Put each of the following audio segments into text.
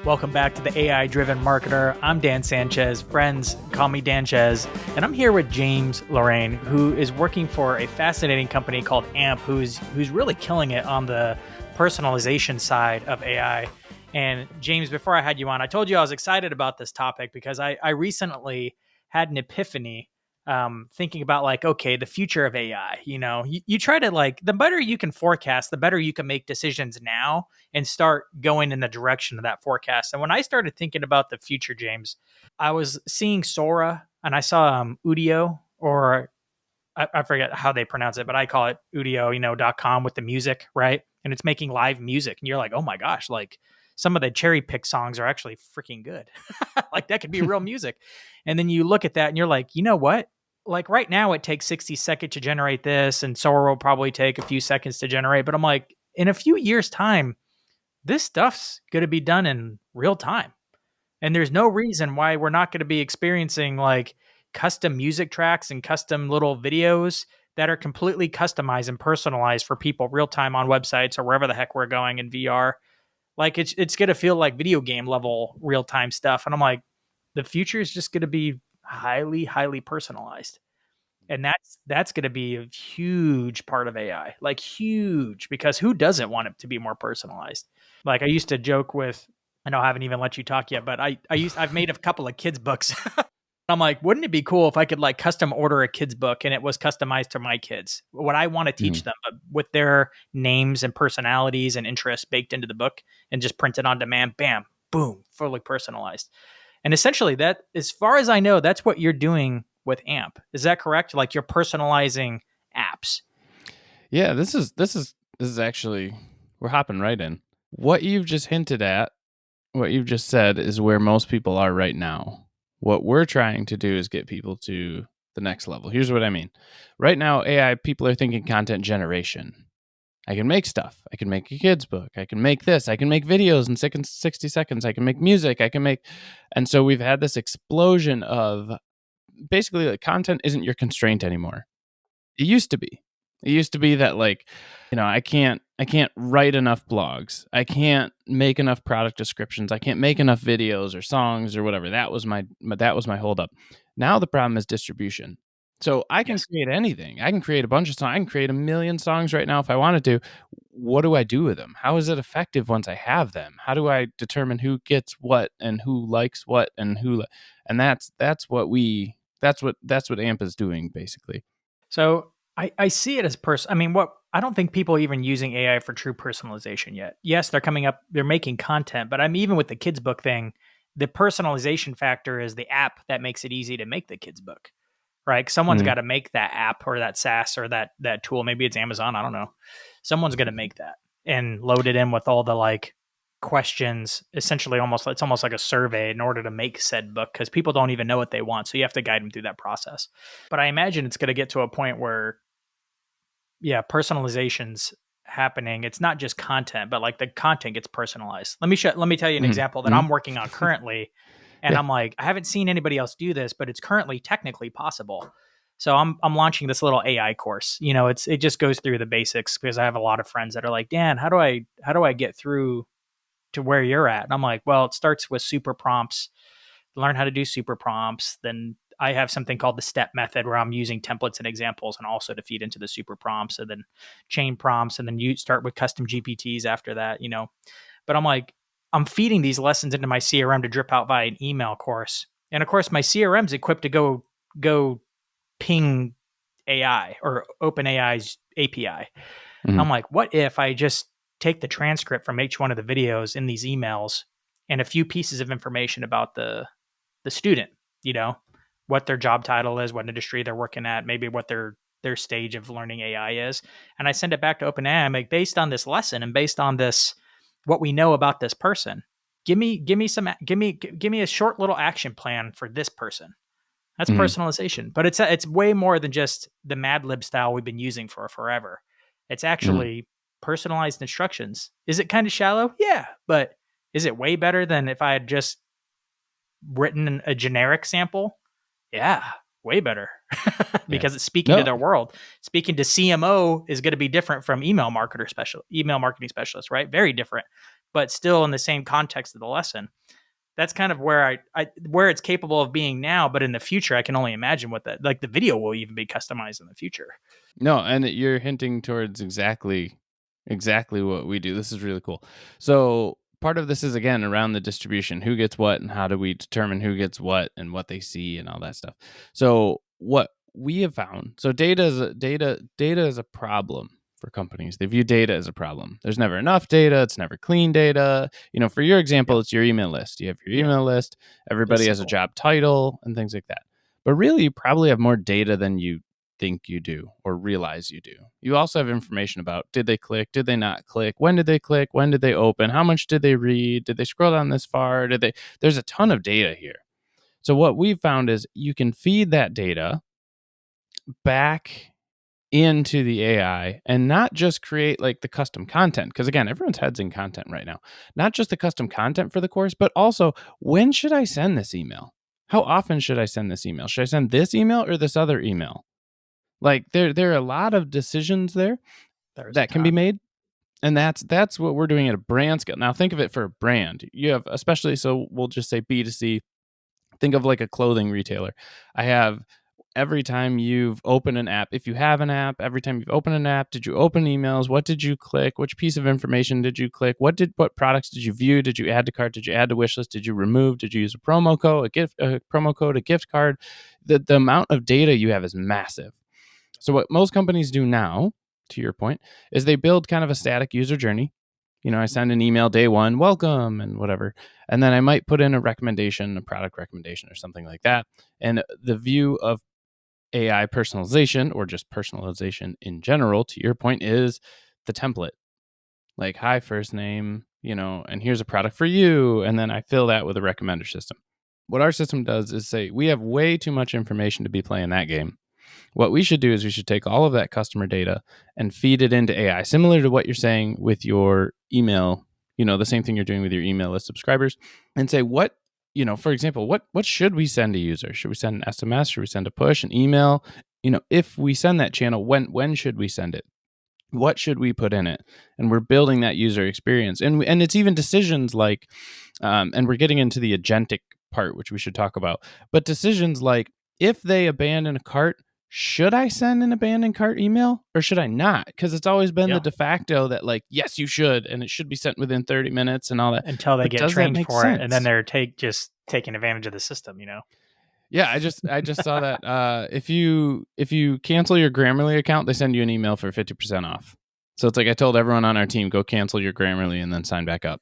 Welcome back to the AI-Driven Marketer. I'm Dan Sanchez. Friends, call me Danchez. And I'm here with James Laurain, who is working for a fascinating company called AMP, who's really killing it on the personalization side of AI. And James, before I had you on, I told you I was excited about this topic because I recently had an epiphany thinking about okay, the future of AI. You try to the better you can forecast, the better you can make decisions now and start going in the direction of that forecast. And when I started thinking about the future, James, I was seeing Sora and I saw Udio, or I forget how they pronounce it, but I call it Udio, .com with the music, right? And it's making live music. And you're like, oh my gosh, some of the cherry pick songs are actually freaking good. That could be real music. And then you look at that and you're like, you know what? Right now it takes 60 seconds to generate this, and Sora will probably take a few seconds to generate. But I'm like, in a few years' time, this stuff's going to be done in real time. And there's no reason why we're not going to be experiencing custom music tracks and custom little videos that are completely customized and personalized for people real time on websites or wherever the heck we're going in VR. It's going to feel like video game level real time stuff. And I'm like, the future is just going to be highly, highly personalized. And that's going to be a huge part of AI, huge, because who doesn't want it to be more personalized? I used to joke with, I know I haven't even let you talk yet, but I've made a couple of kids books. I'm like, wouldn't it be cool if I could custom order a kid's book and it was customized to my kids, what I want to teach them, but with their names and personalities and interests baked into the book, and just print it on demand, bam, boom, fully personalized. And essentially that, as far as I know, that's what you're doing with AMP. Is that correct? You're personalizing apps. Yeah, this is actually, we're hopping right in. What you've just hinted at, what you've just said is where most people are right now. What we're trying to do is get people to the next level. Here's what I mean. Right now, AI, people are thinking content generation. I can make stuff. I can make a kid's book. I can make this. I can make videos in 60 seconds. I can make music. And so we've had this explosion of basically content isn't your constraint anymore. It used to be. It used to be that I can't write enough blogs. I can't make enough product descriptions. I can't make enough videos or songs or whatever. That was my holdup. Now the problem is distribution. So I can create anything. I can create a bunch of songs. I can create 1 million songs right now if I wanted to. What do I do with them? How is it effective once I have them? How do I determine who gets what and who likes what and who? And that's what AMP is doing basically. So I see it as I don't think people are even using AI for true personalization yet. Yes, they're making content, but even with the kids book thing, the personalization factor is the app that makes it easy to make the kids book, right? Someone's got to make that app or that SaaS or that tool. Maybe it's Amazon. I don't know. Someone's going to make that and load it in with all the questions. Essentially, it's almost like a survey in order to make said book, because people don't even know what they want. So you have to guide them through that process. But I imagine it's going to get to a point where, personalization's happening. It's not just content, but the content gets personalized. Let me tell you an example that I'm working on currently. And I'm I haven't seen anybody else do this, but it's currently technically possible. So I'm launching this little AI course. It just goes through the basics, because I have a lot of friends that are like, Dan, how do I get through to where you're at? And I'm like, well, it starts with super prompts. Learn how to do super prompts. Then I have something called the step method, where I'm using templates and examples and also to feed into the super prompts, and then chain prompts. And then you start with custom GPTs after that, but I'm feeding these lessons into my CRM to drip out via an email course. And of course my CRM is equipped to go ping AI or OpenAI's API. I'm like, what if I just take the transcript from each one of the videos in these emails and a few pieces of information about the student, what their job title is, what industry they're working at, maybe what their stage of learning AI is. And I send it back to OpenAI. I'm like, based on this lesson and based on this, what we know about this person, give me a short little action plan for this person. That's personalization. But it's way more than just the Mad Lib style we've been using for forever. It's actually personalized instructions. Is it kind of shallow? Yeah. But is it way better than if I had just written a generic sample? Yeah, way better. Because it's speaking to their world. Speaking to CMO is going to be different from email marketing specialist, right? Very different. but still in the same context of the lesson. That's kind of where where it's capable of being now, but in the future, I can only imagine what that, like the video will even be customized in the future. No, and you're hinting towards exactly what we do. This is really cool. So part of this is again around the distribution, who gets what and how do we determine who gets what and what they see and all that stuff. So what we have found, so data is a problem for companies. They view data as a problem. There's never enough data, it's never clean data. For your example, It's your email list. You have your email list, everybody has a job title and things like that. But really you probably have more data than you think you do or realize you do. You also have information about, did they click, did they not click, when did they click, when did they open, how much did they read, did they scroll down this far, there's a ton of data here. So what we've found is you can feed that data back into the AI and not just create like the custom content, because again, everyone's head's in content right now. Not just the custom content for the course, but also, when should I send this email? How often should I send this email? Should I send this email or this other email? Like there are a lot of decisions there that can be made. And that's what we're doing at a brand scale. Now think of it for a brand. You have, especially, so we'll just say B2C, think of like a clothing retailer. I have, every time you've opened an app, if you have an app, every time you've opened an app, did you open emails? What did you click? Which piece of information did you click? What products did you view? Did you add to cart? Did you add to wish list? Did you remove? Did you use a promo code, a gift card? The amount of data you have is massive. So what most companies do now, to your point, is they build kind of a static user journey. I send an email day one, welcome, and whatever. And then I might put in a recommendation, a product recommendation or something like that. And the view of AI personalization, or just personalization in general, to your point, is the template. Like, hi, first name, and here's a product for you. And then I fill that with a recommender system. What our system does is say, we have way too much information to be playing that game. What we should do is we should take all of that customer data and feed it into AI, similar to what you're saying with your email, the same thing you're doing with your email list subscribers, and say, what, for example, what should we send a user? Should we send an SMS? Should we send a push, an email? If we send that channel, when should we send it? What should we put in it? And we're building that user experience. And it's even decisions like, and we're getting into the agentic part, which we should talk about, but decisions like, if they abandon a cart, should I send an abandoned cart email or should I not? Because it's always been the de facto that, like, yes, you should, and it should be sent within 30 minutes and all that. Until they get trained for it, and then they're just taking advantage of the system, Yeah, I just saw that. If you cancel your Grammarly account, they send you an email for 50% off. So it's like, I told everyone on our team, go cancel your Grammarly and then sign back up,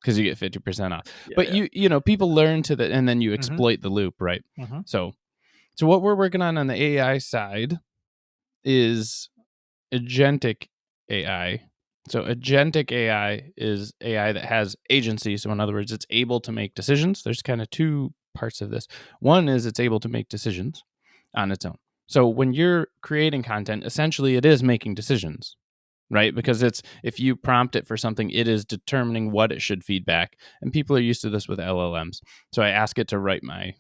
because you get 50% off. But people learn to that, and then you exploit the loop, right? So what we're working on the AI side is agentic AI. So agentic AI is AI that has agency. So in other words, it's able to make decisions. There's kind of two parts of this. One is it's able to make decisions on its own. So when you're creating content, essentially it is making decisions, right? Because if you prompt it for something, it is determining what it should feed back. And people are used to this with LLMs. So I ask it to write my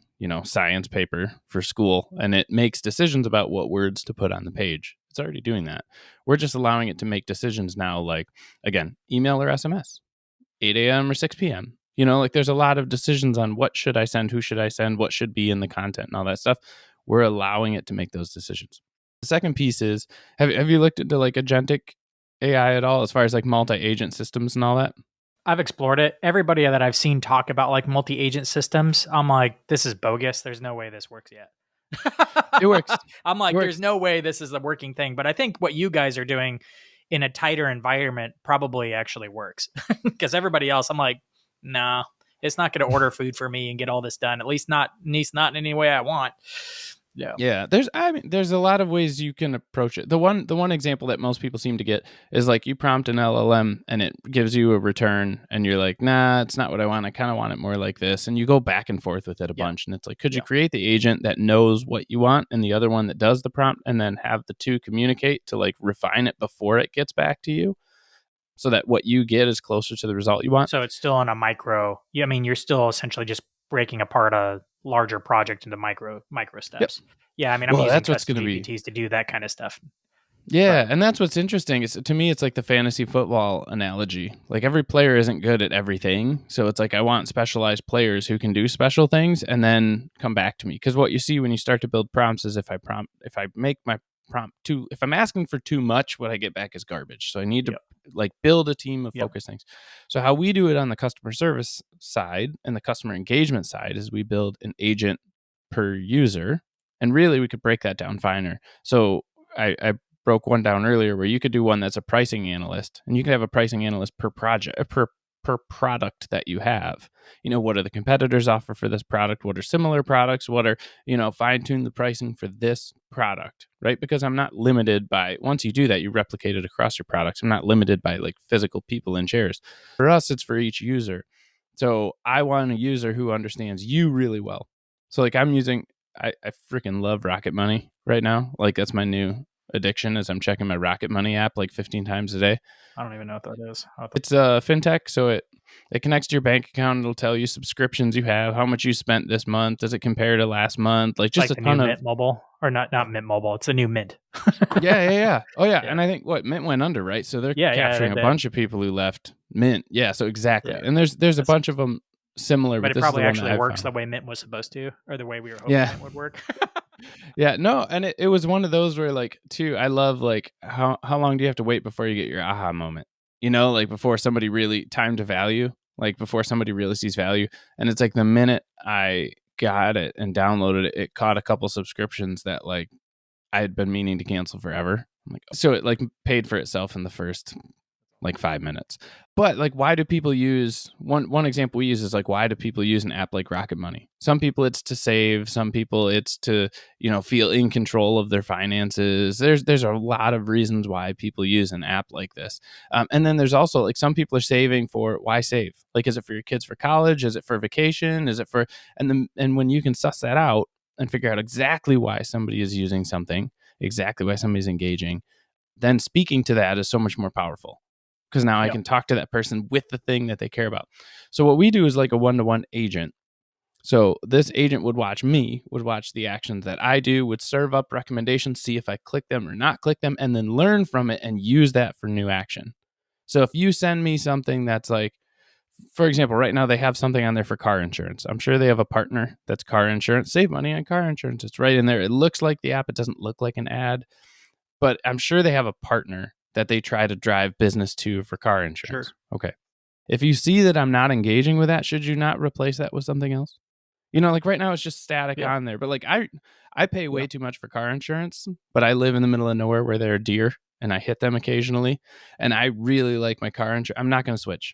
science paper for school, and it makes decisions about what words to put on the page. It's already doing that. We're just allowing it to make decisions now, like, again, email or SMS, 8 a.m. or 6 p.m. Like, there's a lot of decisions on what should I send, who should I send, what should be in the content and all that stuff. We're allowing it to make those decisions. The second piece is, have you looked into like agentic AI at all, as far as like multi-agent systems and all that? I've explored it. Everybody that I've seen talk about like multi-agent systems, I'm like, this is bogus. There's no way this works yet. It works. I'm like, there's no way this is a working thing. But I think what you guys are doing in a tighter environment probably actually works. Because everybody else, I'm like, nah, it's not going to order food for me and get all this done. At least not in any way I want. Yeah. There's a lot of ways you can approach it. The one example that most people seem to get is like, you prompt an LLM and it gives you a return and you're like, nah, it's not what I want. I kind of want it more like this. And you go back and forth with it a bunch. And it's like, could you create the agent that knows what you want and the other one that does the prompt, and then have the two communicate to like refine it before it gets back to you, so that what you get is closer to the result you want? So it's still on a micro. I mean, you're still essentially just breaking apart a larger project into micro steps. Yep. Yeah, I mean, I'm using custom GPTs to do that kind of stuff. Yeah, But and that's what's interesting. Is to me, it's like the fantasy football analogy. Like every player isn't good at everything, so it's like I want specialized players who can do special things and then come back to me. Because what you see when you start to build prompts is if I make my prompt too, if I'm asking for too much, what I get back is garbage. So I need to yep, like build a team of yep, focus things. So how we do it on the customer service side and the customer engagement side is we build an agent per user, and really we could break that down finer. So I broke one down earlier where you could do one that's a pricing analyst, and you could have a pricing analyst per project, per product that you have. What are the competitors offer for this product? What are similar products? What are, fine tune the pricing for this product, right? Because I'm not limited by, once you do that, you replicate it across your products. I'm not limited by like physical people in chairs. For us, it's for each user. So I want a user who understands you really well. So like I freaking love Rocket Money right now. Like that's my new addiction is I'm checking my Rocket Money app like 15 times a day. I don't even know what that is. It's a fintech, so it connects to your bank account. It'll tell you subscriptions you have, how much you spent this month, does it compare to last month, like just Like a the new ton of Mint Mobile, or not Mint Mobile. It's a new Mint. yeah. Oh yeah, Yeah, and I think what Mint went under, right? So they're yeah, capturing a that, bunch of people who left Mint. Yeah, so exactly. yeah. And there's a That's bunch of them similar, But but it this is the probably one that actually I've works found. the way Mint was supposed to, or the way we were hoping Yeah. Mint would work. Yeah, no, and it was one of those where like too, I love like how long do you have to wait before you get your aha moment? Like before somebody really time to value, like before somebody really sees value. And it's like the minute I got it and downloaded it, it caught a couple subscriptions that like I had been meaning to cancel forever. I'm like, so it like paid for itself in the first like 5 minutes. But like, why do people use one example we use is like, why do people use an app like Rocket Money? Some people it's to save, some people it's to, feel in control of their finances. There's a lot of reasons why people use an app like this. And then there's also like some people are saving for why save? Like, is it for your kids for college? Is it for vacation? Is it for, and when you can suss that out and figure out exactly why somebody is using something, exactly why somebody's engaging, then speaking to that is so much more powerful because now I Yep. can talk to that person with the thing that they care about. So what we do is like a one-to-one agent. So this agent would watch the actions that I do, would serve up recommendations, see if I click them or not click them, and then learn from it and use that for new action. So if you send me something that's like, for example, right now they have something on there for car insurance. I'm sure they have a partner that's car insurance. Save money on car insurance. It's right in there. It looks like the app. It doesn't look like an ad, but I'm sure they have a partner that they try to drive business to for car insurance. Sure. Okay. If you see that I'm not engaging with that, should you not replace that with something else? Like right now it's just static Yeah. on there, but like I pay Yeah. way too much for car insurance, but I live in the middle of nowhere where there are deer and I hit them occasionally, and I really like my car insurance. I'm not going to switch.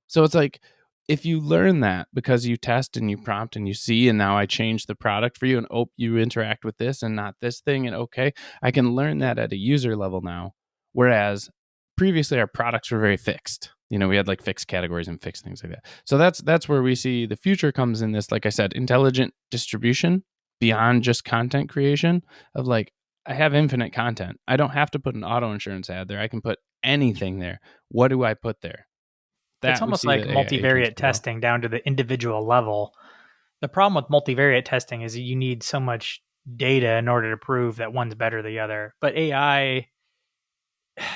So it's like if you learn that because you test and you prompt and you see, and now I change the product for you, and you interact with this and not this thing, and okay, I can learn that at a user level now. Whereas previously our products were very fixed. We had like fixed categories and fixed things like that. So that's where we see the future comes in this, like I said, intelligent distribution beyond just content creation of like, I have infinite content. I don't have to put an auto insurance ad there. I can put anything there. What do I put there? It's That we almost see like the AI agents multivariate do well. testing down to the individual level. The problem with multivariate testing is that you need so much data in order to prove that one's better than the other. But AI,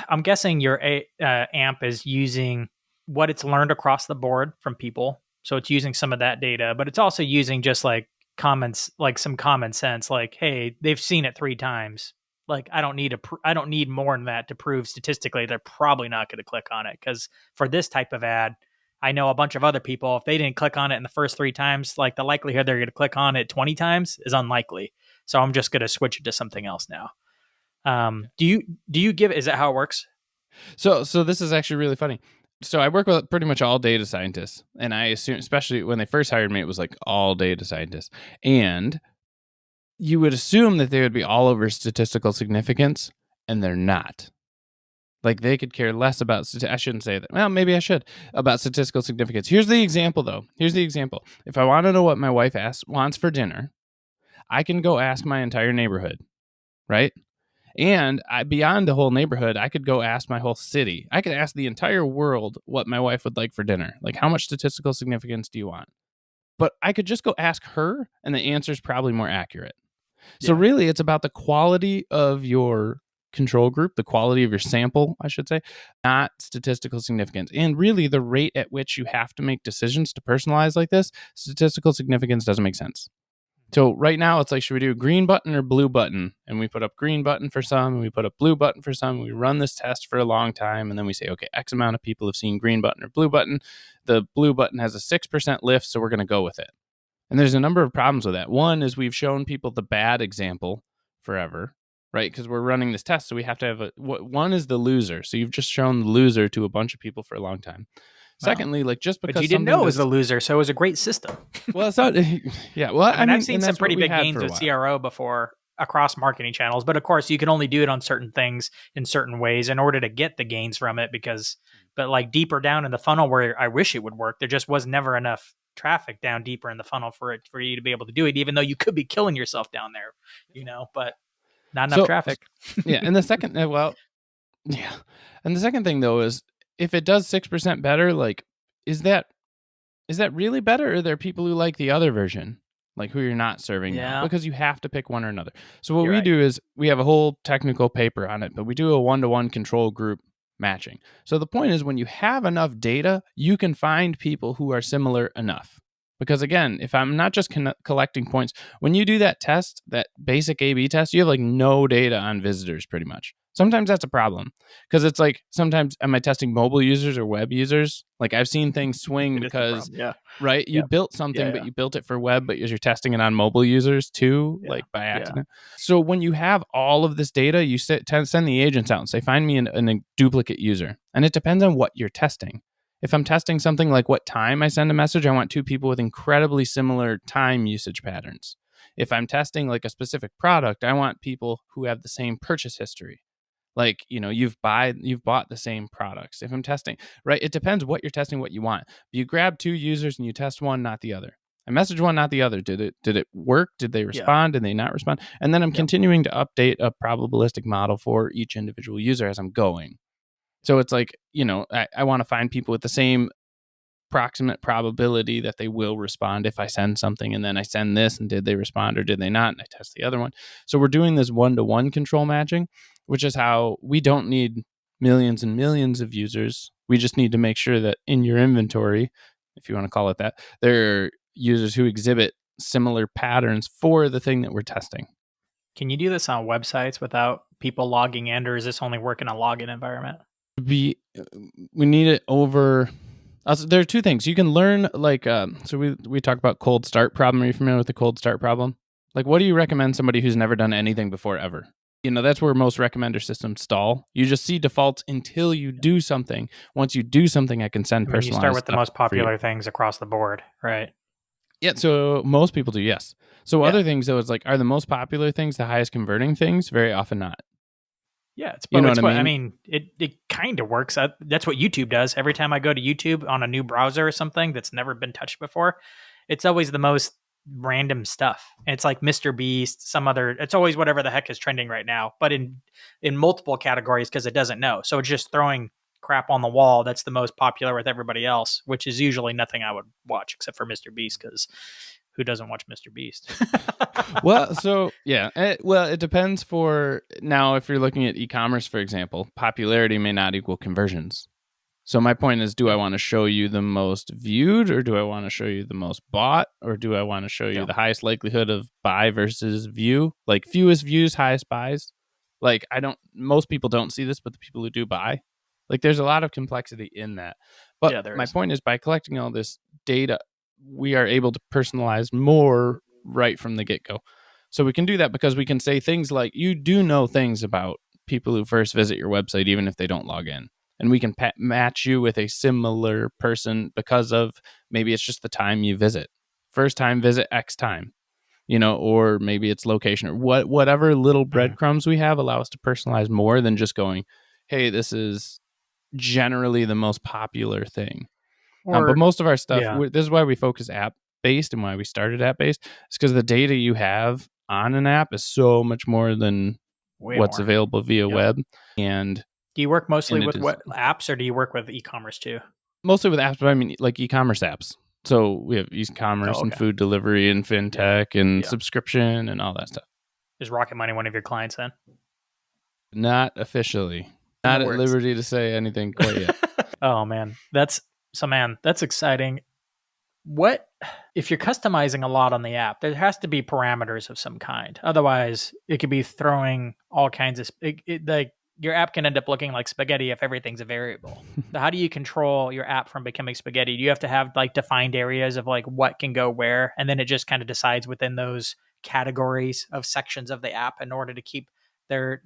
I'm guessing your AMP is using what it's learned across the board from people. So it's using some of that data, but it's also using just like comments, like some common sense, like, hey, they've seen it 3 times. Like I don't need more than that to prove statistically they're probably not going to click on it, because for this type of ad, I know a bunch of other people, if they didn't click on it in the first 3 times, like the likelihood they're going to click on it 20 times is unlikely. So I'm just going to switch it to something else now. Do you give? Is that how it works? So this is actually really funny. So I work with pretty much all data scientists, and I assume, especially when they first hired me, it was like all data scientists, and you would assume that they would be all over statistical significance, and they're not. Like they could care less about. I shouldn't say that. Well, maybe I should about statistical significance. Here's the example, though. Here's the example. If I want to know what my wife wants for dinner, I can go ask my entire neighborhood, right? And beyond the whole neighborhood, I could go ask my whole city. I could ask the entire world what my wife would like for dinner. Like, how much statistical significance do you want? But I could just go ask her, and the answer is probably more accurate. So, Yeah. really, it's about the quality of your control group, the quality of your sample, I should say, not statistical significance. And really, the rate at which you have to make decisions to personalize like this, statistical significance doesn't make sense. So right now, it's like, should we do green button or blue button? And we put up green button for some, and we put up blue button for some. We run this test for a long time, and then we say, okay, X amount of people have seen green button or blue button. The blue button has a 6% lift, so we're going to go with it. And there's a number of problems with that. One is we've shown people the bad example forever, right? Because we're running this test, so we have to have one is the loser. So you've just shown the loser to a bunch of people for a long time. Secondly, like just because but you didn't know it was the loser, so it was a great system. Well, it's not. Yeah, well, I mean, I've seen some pretty big gains with CRO before across marketing channels, but of course, you can only do it on certain things in certain ways in order to get the gains from it. But like deeper down in the funnel, where I wish it would work, there just was never enough traffic down deeper in the funnel for you to be able to do it, even though you could be killing yourself down there, but not enough traffic. Yeah, and the second, and the second thing though is if it does 6% better, like is that really better, or are there people who like the other version, like who you're not serving now? Because you have to pick one or another. So what we do is we have a whole technical paper on it, but we do a 1-to-1 control group matching. So the point is when you have enough data, you can find people who are similar enough. Because again, if I'm not just collecting points, when you do that test, that basic A/B test, you have like no data on visitors pretty much. Sometimes that's a problem because it's like sometimes am I testing mobile users or web users? Like I've seen things swing because, right? You built something, but you built it for web, but you're testing it on mobile users too, like by accident. So when you have all of this data, you send the agents out and say, find me a duplicate user. And it depends on what you're testing. If I'm testing something like what time I send a message, I want two people with incredibly similar time usage patterns. If I'm testing like a specific product, I want people who have the same purchase history. Like, you've bought the same products. If I'm testing, right? It depends what you're testing, what you want. You grab two users and you test one, not the other. I message one, not the other. Did it work? Did they respond? Did they not respond? And then I'm continuing to update a probabilistic model for each individual user as I'm going. So it's like, I want to find people with the same approximate probability that they will respond if I send something, and then I send this, and did they respond or did they not? And I test the other one. So we're doing this 1-to-1 control matching, which is how we don't need millions and millions of users. We just need to make sure that in your inventory, if you want to call it that, there are users who exhibit similar patterns for the thing that we're testing. Can you do this on websites without people logging in, or is this only work in a login environment? We need it over. There are two things you can learn. Like, so we talk about cold start problem. Are you familiar with the cold start problem? Like, what do you recommend somebody who's never done anything before ever? That's where most recommender systems stall. You just see defaults until you do something. Once you do something, I can send personalized. You start with the most popular things across the board, right? Yeah. So most people do, yes. So other things though, it's like, are the most popular things the highest converting things? Very often not. Yeah, I mean, it kind of works. That's what YouTube does. Every time I go to YouTube on a new browser or something that's never been touched before, it's always the most random stuff. And it's like Mr. Beast, it's always whatever the heck is trending right now, but in multiple categories because it doesn't know. So it's just throwing crap on the wall that's the most popular with everybody else, which is usually nothing I would watch except for Mr. Beast, because who doesn't watch Mr. Beast? Well, so yeah. It depends for now. If you're looking at e-commerce, for example, popularity may not equal conversions. So my point is, do I want to show you the most viewed, or do I want to show you the most bought, or do I want to show you the highest likelihood of buy versus view? Like fewest views, highest buys. Like most people don't see this, but the people who do buy, like there's a lot of complexity in that. But my point is, by collecting all this data, we are able to personalize more right from the get-go. So we can do that because we can say things like, you do know things about people who first visit your website, even if they don't log in. And we can match you with a similar person because of maybe it's just the time you visit. First time visit X time, or maybe it's location, or whatever little breadcrumbs we have allow us to personalize more than just going, hey, this is generally the most popular thing. But most of our stuff, this is why we focus app-based and why we started app-based. It's because the data you have on an app is so much more than what's available via web. And do you work mostly with what apps, or do you work with e-commerce too? Mostly with apps, but I mean like e-commerce apps. So we have e-commerce and food delivery and fintech and subscription and all that stuff. Is Rocket Money one of your clients then? Not officially. In the Not at works. liberty to say anything quite yet. Oh man, that's exciting. What if you're customizing a lot on the app? There has to be parameters of some kind. Otherwise, it could be throwing all kinds of like your app can end up looking like spaghetti if everything's a variable. So how do you control your app from becoming spaghetti? Do you have to have like defined areas of like what can go where, and then it just kind of decides within those categories of sections of the app in order to keep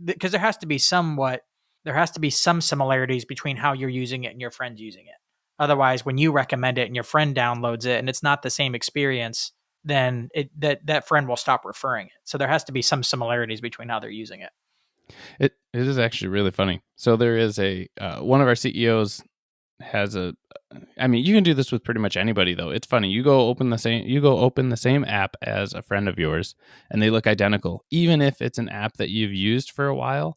because there has to be some similarities between how you're using it and your friends using it. Otherwise, when you recommend it and your friend downloads it and it's not the same experience, then that friend will stop referring it. So there has to be some similarities between how they're using it. It is actually really funny. So there is a one of our CEOs has a. I mean, you can do this with pretty much anybody though. It's funny. You go open the same app as a friend of yours, and they look identical, even if it's an app that you've used for a while.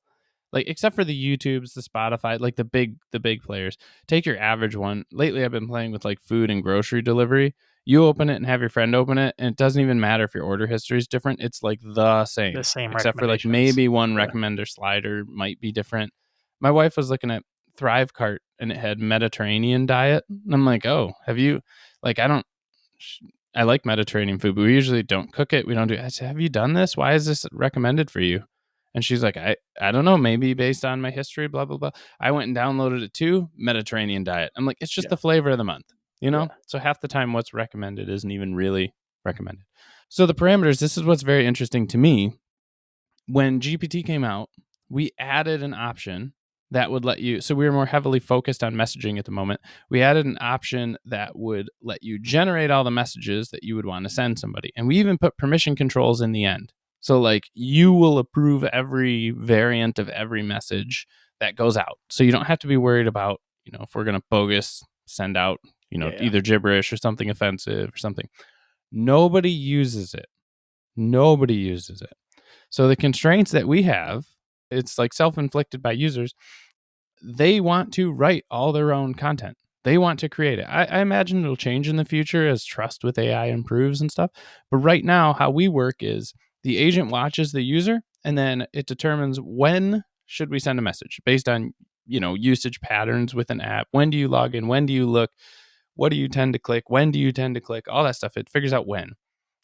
Like except for the YouTubes, the Spotify, like the big players. Take your average one. Lately, I've been playing with like food and grocery delivery. You open it and have your friend open it, and it doesn't even matter if your order history is different. It's like the The same, same except for like recommendations. maybe one Yeah. recommender slider might be different. My wife was looking at Thrive Cart and it had Mediterranean diet. And I'm like, oh, have you like I like Mediterranean food, but we usually don't cook it. We don't do it. I said, have you done this? Why is this recommended for you? And she's like, I don't know, maybe based on my history, blah, blah, blah. I went and downloaded it too, Mediterranean diet. I'm like, it's just Yeah. the flavor of the month, you know? Yeah. So half the time what's recommended isn't even really recommended. So the parameters, this is what's very interesting to me. When GPT came out, we added an option that would let you, so we were more heavily focused on messaging at the moment. We added an option that would let you generate all the messages that you would want to send somebody. And we even put permission controls in the end. So like you will approve every variant of every message that goes out. So you don't have to be worried about, if we're going to bogus send out, Yeah. either gibberish or something offensive or something. Nobody uses it. Nobody uses it. So the constraints that we have, it's like self-inflicted by users. They want to write all their own content. They want to create it. I imagine it'll change in the future as trust with AI improves and stuff. But right now, how we work is the agent watches the user and then it determines when should we send a message based on, usage patterns with an app. When do you log in? When do you look? What do you tend to click? When do you tend to click? All that stuff. It figures out when.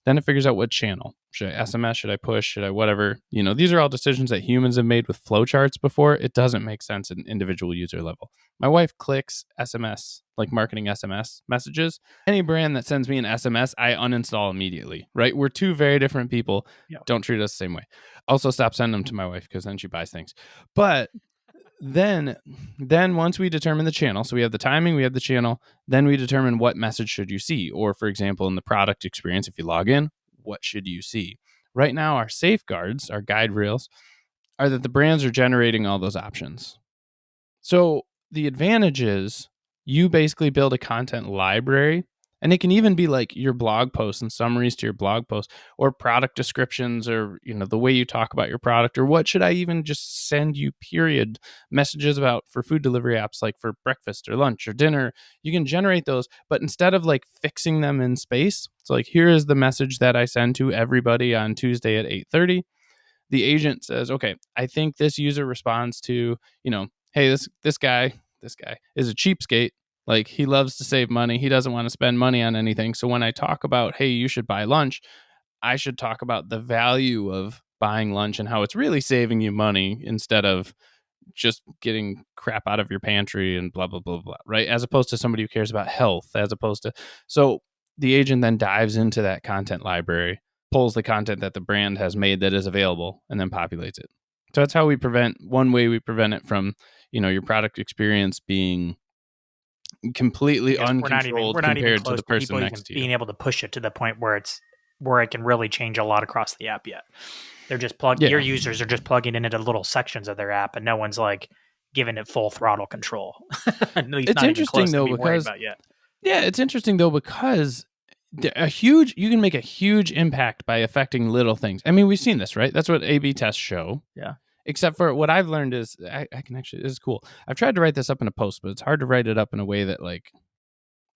Then it figures out what channel. Should I SMS? Should I push? Should I whatever? These are all decisions that humans have made with flowcharts before. It doesn't make sense at an individual user level. My wife clicks SMS, like marketing SMS messages. Any brand that sends me an SMS, I uninstall immediately, right? We're two very different people. Yeah. Don't treat us the same way. Also, stop sending them to my wife because then she buys things. But then once we determine the channel, so we have the timing, we have the channel, then we determine what message should you see. Or for example, in the product experience, if you log in, what should you see? Right now, our safeguards, our guide rails, are that the brands are generating all those options. So the advantage is you basically build a content library, and it can even be like your blog posts and summaries to your blog posts or product descriptions or, the way you talk about your product or what should I even just send you period messages about for food delivery apps like for breakfast or lunch or dinner. You can generate those, but instead of like fixing them in space, so like here is the message that I send to everybody on Tuesday at 8:30. The agent says, okay, I think this user responds to, hey, this guy is a cheapskate. Like he loves to save money. He doesn't want to spend money on anything. So when I talk about, hey, you should buy lunch, I should talk about the value of buying lunch and how it's really saving you money instead of just getting crap out of your pantry and blah, blah, blah, blah, right? As opposed to somebody who cares about health, so the agent then dives into that content library, pulls the content that the brand has made that is available, and then populates it. So that's how one way we prevent it from, your product experience being completely uncontrolled we're not even compared to close the to person people even next to you. being able to push it to the point where it can really change a lot across the app yet. They're just your users are just plugging it into little sections of their app and no one's like giving it full throttle control. At least It's not even interesting close to though be worried because about yet. yeah, it's interesting though because you can make a huge impact by affecting little things. I mean, we've seen this, right? That's what A/B tests show. Yeah. Except for what I've learned is I can actually, this is cool. I've tried to write this up in a post, but it's hard to write it up in a way that like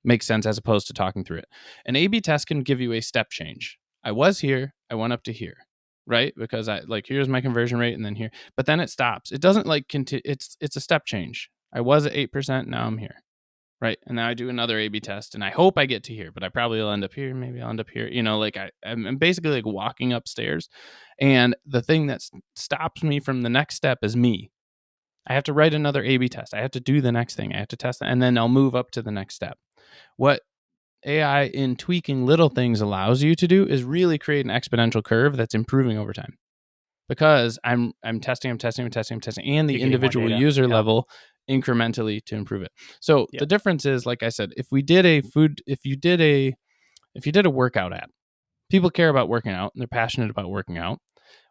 makes sense as opposed to talking through it. An A/B test can give you a step change. I was here, I went up to here. right? Because I like, here's my conversion rate, and then here, but then it stops. It doesn't like continue. It's a step change. I was at 8%, now I'm here, right? And now I do another A/B test, and I hope I get to here, but I probably will end up here. Maybe I'll end up here. Like I'm basically like walking upstairs, and the thing that stops me from the next step is me. I have to write another A/B test. I have to do the next thing. I have to test, and then I'll move up to the next step. What AI in tweaking little things allows you to do is really create an exponential curve that's improving over time. Because I'm testing, and the individual user level incrementally to improve it. So the difference is, like I said, if you did a workout app, people care about working out and they're passionate about working out.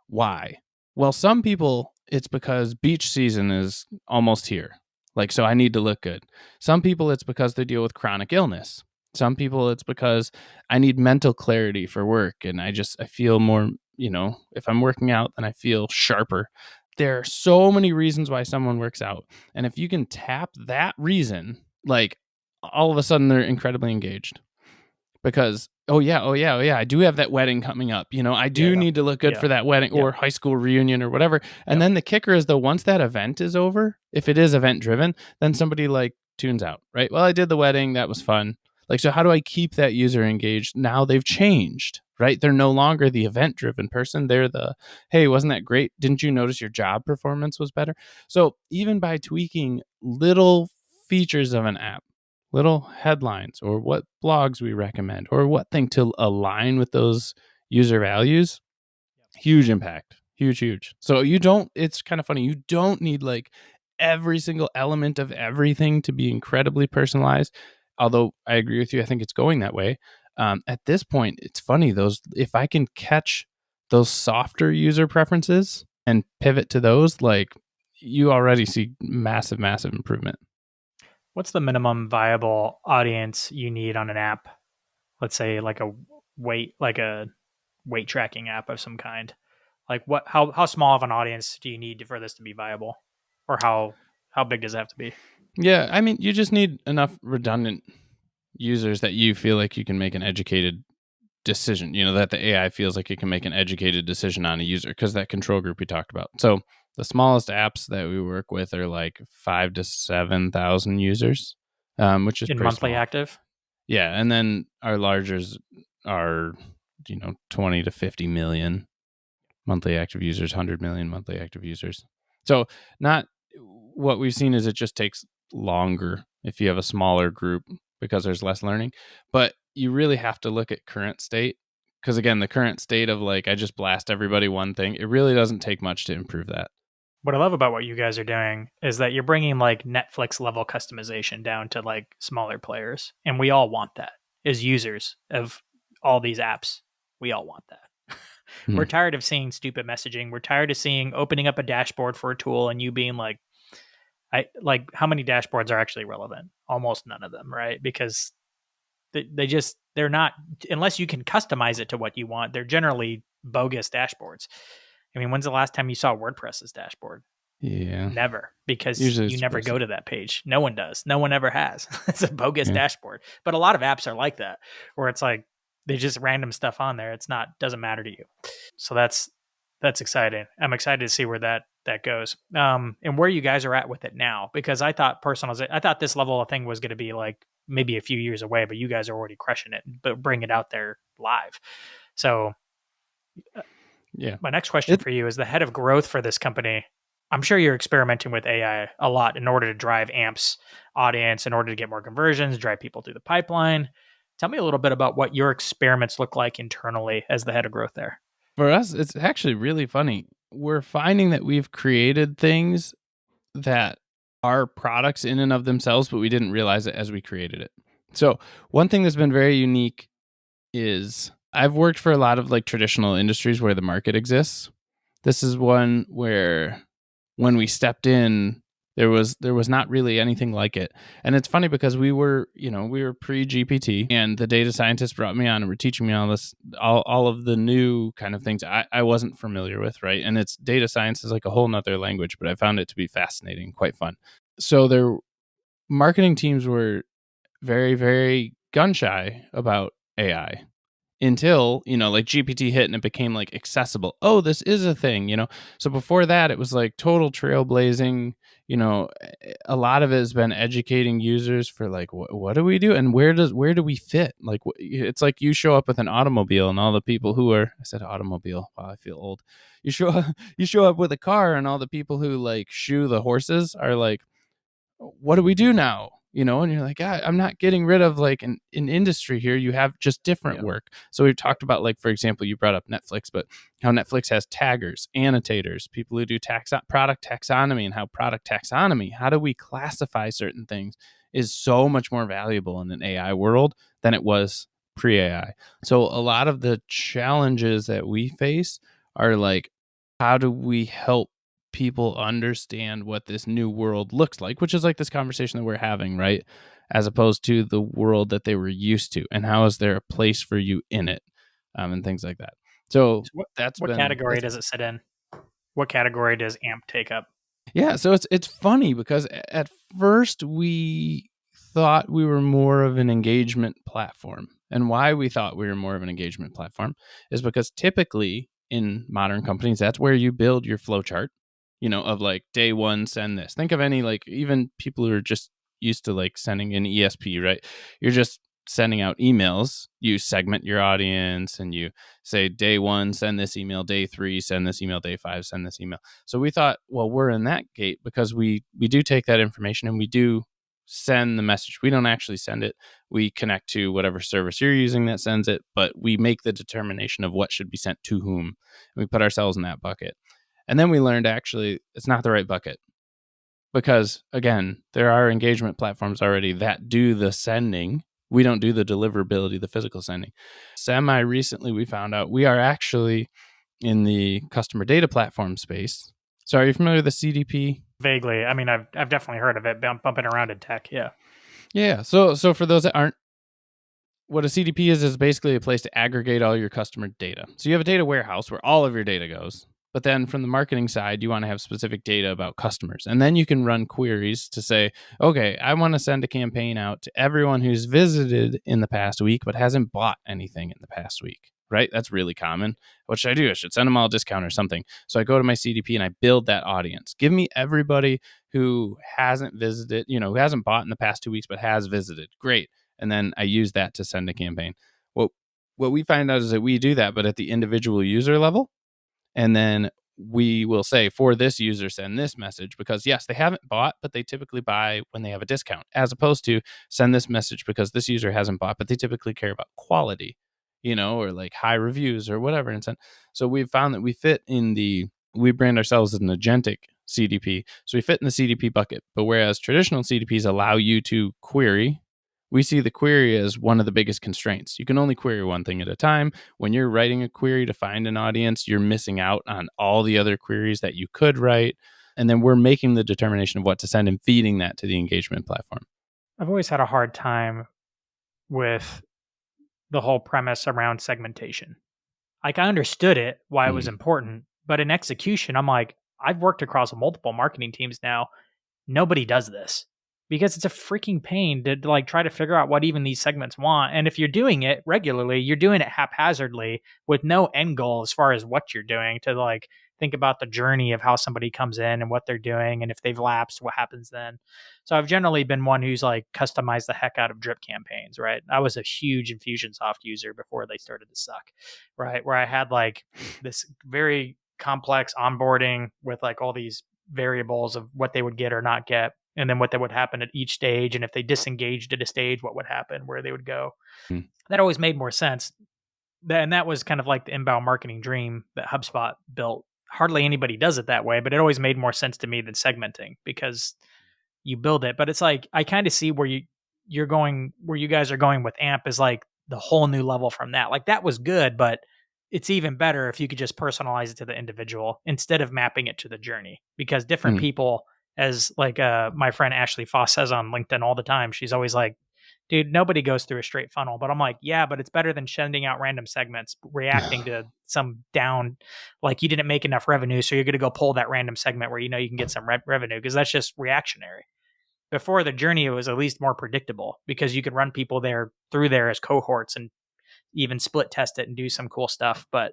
Why? Well, some people, it's because beach season is almost here. Like, so I need to look good. Some people, it's because they deal with chronic illness. Some people, it's because I need mental clarity for work. And I feel more, if I'm working out, then I feel sharper. There are so many reasons why someone works out. And if you can tap that reason, like, all of a sudden they're incredibly engaged. Because oh yeah, I do have that wedding coming up. I do need to look good for that wedding or high school reunion or whatever. And then the kicker is, though, once that event is over, if it is event driven, then somebody like tunes out, right? Well, I did the wedding, that was fun. Like, so how do I keep that user engaged? Now they've changed, right? They're no longer the event driven person. They're the, hey, wasn't that great? Didn't you notice your job performance was better? So even by tweaking little features of an app, little headlines, or what blogs we recommend, or what thing to align with those user values, huge impact. Huge. So it's kind of funny. You don't need like every single element of everything to be incredibly personalized. Although I agree with you, I think it's going that way. At this point, it's funny, if I can catch those softer user preferences and pivot to those, like, you already see massive improvement. What's the minimum viable audience you need on an app? Let's say like a weight tracking app of some kind. Like how small of an audience do you need for this to be viable? Or how big does it have to be? Yeah, I mean, you just need enough redundant users that you feel like you can make an educated decision, that the AI feels like it can make an educated decision on a user, because that control group we talked about. So the smallest apps that we work with are like 5,000 to 7,000 users, which is in pretty monthly small. active? Yeah, and then our largers are 20 to 50 million monthly active users, 100 million monthly active users. So not what we've seen is it just takes longer if you have a smaller group because there's less learning. But you really have to look at current state, because again, the current state of like, I just blast everybody one thing, it really doesn't take much to improve that. What I love about what you guys are doing is that you're bringing like Netflix level customization down to like smaller players. And we all want that as users of all these apps. We all want that. We're tired of seeing stupid messaging. We're tired of seeing opening up a dashboard for a tool and you being like, how many dashboards are actually relevant? Almost none of them, right? Because they're not, unless you can customize it to what you want, they're generally bogus dashboards. I mean, when's the last time you saw WordPress's dashboard? Yeah. Never, because Usually you never go to that page. No one does. No one ever has. It's a bogus dashboard. But a lot of apps are like that, where it's like they just random stuff on there. It's not, doesn't matter to you. So that's exciting. I'm excited to see where that goes. And where you guys are at with it now, because I thought this level of thing was going to be like maybe a few years away, but you guys are already crushing it, but bring it out there live. So yeah, my next question for you is the head of growth for this company. I'm sure you're experimenting with AI a lot in order to drive AMP's audience, in order to get more conversions, drive people through the pipeline. Tell me a little bit about what your experiments look like internally as the head of growth there. For us, it's actually really funny. We're finding that we've created things that are products in and of themselves, but we didn't realize it as we created it. So one thing that's been very unique is I've worked for a lot of like traditional industries where the market exists. This is one where when we stepped in, there was not really anything like it. And it's funny because we were pre-GPT, and the data scientists brought me on and were teaching me all of the new kind of things I wasn't familiar with, right? And it's data science is like a whole nother language, but I found it to be fascinating, quite fun. So their marketing teams were very, very gun shy about AI. until, like GPT hit and it became like accessible. Oh, this is a thing. So before that, it was like total trailblazing. A lot of it has been educating users for like, what do we do? And where do we fit? Like, it's like you show up with an automobile and all the people who are, I said automobile. Wow, I feel old. You show up with a car and all the people who like shoe the horses are like, what do we do now? And you're like, I'm not getting rid of like an industry here. You have just different work. So we've talked about, like, for example, you brought up Netflix, but how Netflix has taggers, annotators, people who do product taxonomy, and how product taxonomy, how do we classify certain things, is so much more valuable in an AI world than it was pre-AI. So a lot of the challenges that we face are like, how do we help people understand what this new world looks like, which is like this conversation that we're having, right? As opposed to the world that they were used to, and how is there a place for you in it, and things like that. So So what that's category does it sit in? What category does AMP take up? Yeah, so it's funny because at first we thought we were more of an engagement platform. And why we thought we were more of an engagement platform is because typically in modern companies, that's where you build your flowchart, of like day one, send this. Think of any, like, even people who are just used to like sending an ESP, right? You're just sending out emails. You segment your audience and you say day one, send this email, day three, send this email, day five, send this email. So we thought, well, we're in that gate because we do take that information and we do send the message. We don't actually send it. We connect to whatever service you're using that sends it, but we make the determination of what should be sent to whom. And we put ourselves in that bucket. And then we learned actually it's not the right bucket because, again, there are engagement platforms already that do the sending. We don't do the deliverability, the physical sending. Semi recently, we found out we are actually in the customer data platform space. So are you familiar with the CDP? Vaguely. I mean, I've definitely heard of it, bumping around in tech. Yeah. Yeah. So for those that aren't, what a CDP is basically a place to aggregate all your customer data. So you have a data warehouse where all of your data goes. But then from the marketing side, you want to have specific data about customers. And then you can run queries to say, okay, I want to send a campaign out to everyone who's visited in the past week, but hasn't bought anything in the past week, right? That's really common. What should I do? I should send them all a discount or something. So I go to my CDP and I build that audience. Give me everybody who hasn't visited, who hasn't bought in the past 2 weeks, but has visited. Great. And then I use that to send a campaign. What we find out is that we do that, but at the individual user level. And then we will say, for this user, send this message, because yes, they haven't bought, but they typically buy when they have a discount, as opposed to send this message because this user hasn't bought, but they typically care about quality, or like high reviews or whatever. And so we've found that we brand ourselves as an agentic CDP. So we fit in the CDP bucket. But whereas traditional CDPs allow you to query, we see the query as one of the biggest constraints. You can only query one thing at a time. When you're writing a query to find an audience, you're missing out on all the other queries that you could write. And then we're making the determination of what to send and feeding that to the engagement platform. I've always had a hard time with the whole premise around segmentation. Like, I understood it, why it was important, but in execution, I'm like, I've worked across multiple marketing teams now. Nobody does this because it's a freaking pain to like try to figure out what even these segments want. And if you're doing it regularly, you're doing it haphazardly with no end goal as far as what you're doing to like think about the journey of how somebody comes in and what they're doing. And if they've lapsed, what happens then? So I've generally been one who's like customized the heck out of drip campaigns, right? I was a huge Infusionsoft user before they started to suck, right? Where I had like this very complex onboarding with like all these variables of what they would get or not get, and then what that would happen at each stage. And if they disengaged at a stage, what would happen, where they would go. That always made more sense. And that was kind of like the inbound marketing dream that HubSpot built. Hardly anybody does it that way, but it always made more sense to me than segmenting because you build it. But it's like, I kind of see where you're going, where you guys are going with AMP is like the whole new level from that. Like that was good, but it's even better if you could just personalize it to the individual instead of mapping it to the journey, because different people, as like my friend Ashley Foss says on LinkedIn all the time, she's always like, dude, nobody goes through a straight funnel. But I'm like, yeah, but it's better than sending out random segments, reacting to some down, like you didn't make enough revenue, so you're going to go pull that random segment where you know you can get some revenue, because that's just reactionary. Before the journey, it was at least more predictable because you could run people there through there as cohorts and even split test it and do some cool stuff. But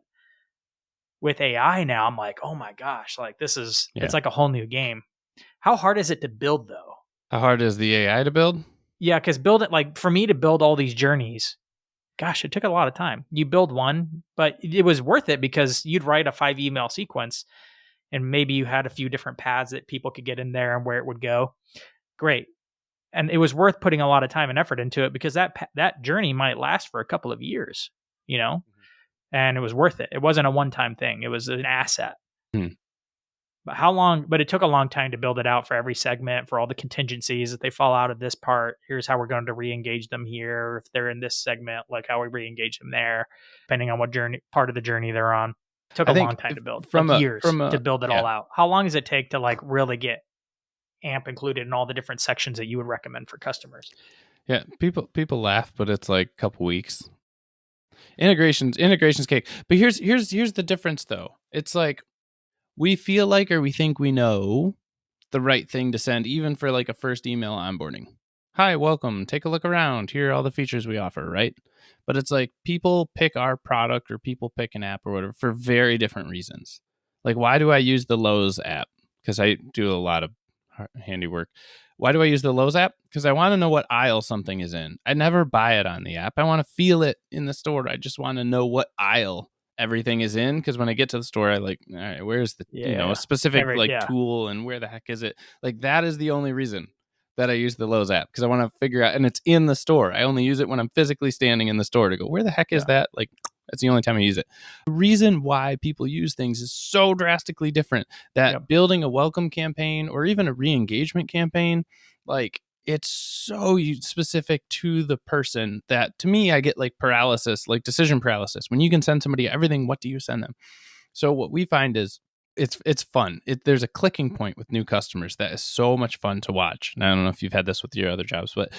with AI now, I'm like, oh my gosh, like it's like a whole new game. How hard is it to build though? How hard is the AI to build? Yeah, because build it, like for me to build all these journeys, gosh, it took a lot of time. You build one, but it was worth it because you'd write a 5 email sequence and maybe you had a few different paths that people could get in there and where it would go. Great. And it was worth putting a lot of time and effort into it because that journey might last for a couple of years, you know, and it was worth it. It wasn't a one-time thing. It was an asset. Hmm. But how long? But it took a long time to build it out for every segment, for all the contingencies that they fall out of this part. Here's how we're going to re-engage them here. If they're in this segment, like how we re-engage them there, depending on what part of the journey they're on. It took I a think long time to build, from like a years from a to build it yeah. all out. How long does it take to like really get AMP included in all the different sections that you would recommend for customers? Yeah, people laugh, but it's like a couple weeks. Integration's cake. But here's the difference though. It's like we feel like or we think we know the right thing to send, even for like a first email onboarding. Hi, welcome. Take a look around. Here are all the features we offer, right? But it's like people pick our product or people pick an app or whatever for very different reasons. Like, why do I use the Lowe's app? Because I do a lot of handiwork. Why do I use the Lowe's app? Because I want to know what aisle something is in. I never buy it on the app. I want to feel it in the store. I just want to know what aisle everything is in, because when I get to the store, I like, all right, where's the a specific tool and where the heck is it? Like, that is the only reason that I use the Lowe's app, because I want to figure out, and it's in the store. I only use it when I'm physically standing in the store to go, where the heck is that? Like, that's the only time I use it. The reason why people use things is so drastically different that building a welcome campaign or even a re-engagement campaign, like, it's so specific to the person that, to me, I get like paralysis, like decision paralysis. When you can send somebody everything, what do you send them? So what we find is it's fun. There's a clicking point with new customers that is so much fun to watch. And I don't know if you've had this with your other jobs, but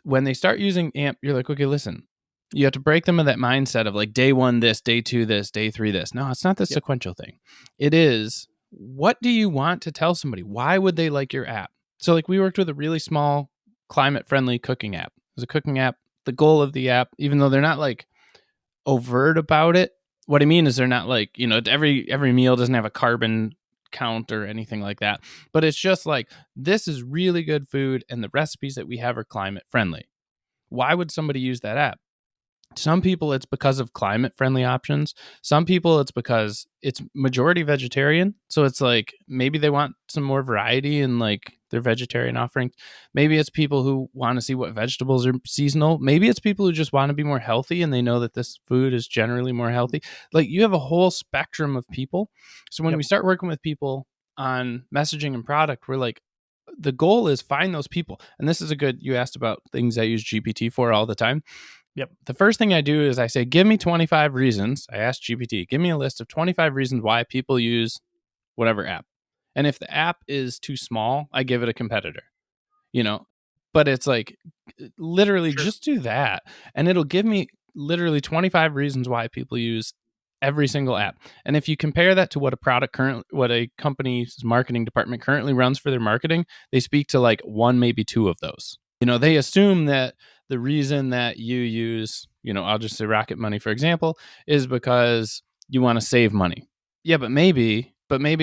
when they start using AMP, you're like, okay, listen, you have to break them of that mindset of like day 1 this, day 2 this, day 3 this. No, it's not the sequential thing. It is, what do you want to tell somebody? Why would they like your app? So like, we worked with a really small climate friendly cooking app. It was a cooking app. The goal of the app, even though they're not like overt about it, what I mean is they're not like, every meal doesn't have a carbon count or anything like that, but it's just like, this is really good food and the recipes that we have are climate friendly. Why would somebody use that app? Some people, it's because of climate friendly options. Some people, it's because it's majority vegetarian. So it's like, maybe they want some more variety in like their vegetarian offerings. Maybe it's people who want to see what vegetables are seasonal. Maybe it's people who just want to be more healthy and they know that this food is generally more healthy. Like, you have a whole spectrum of people. So when we start working with people on messaging and product, we're like, the goal is find those people. And this is you asked about things I use GPT for all the time. The first thing I do is I say, give me 25 reasons. I ask GPT, give me a list of 25 reasons why people use whatever app. And if the app is too small, I give it a competitor, but it's like, literally just do that. And it'll give me literally 25 reasons why people use every single app. And if you compare that to what a company's marketing department currently runs for their marketing, they speak to like 1, maybe 2 of those. They assume that the reason that you use, I'll just say Rocket Money, for example, is because you want to save money. Yeah, but maybe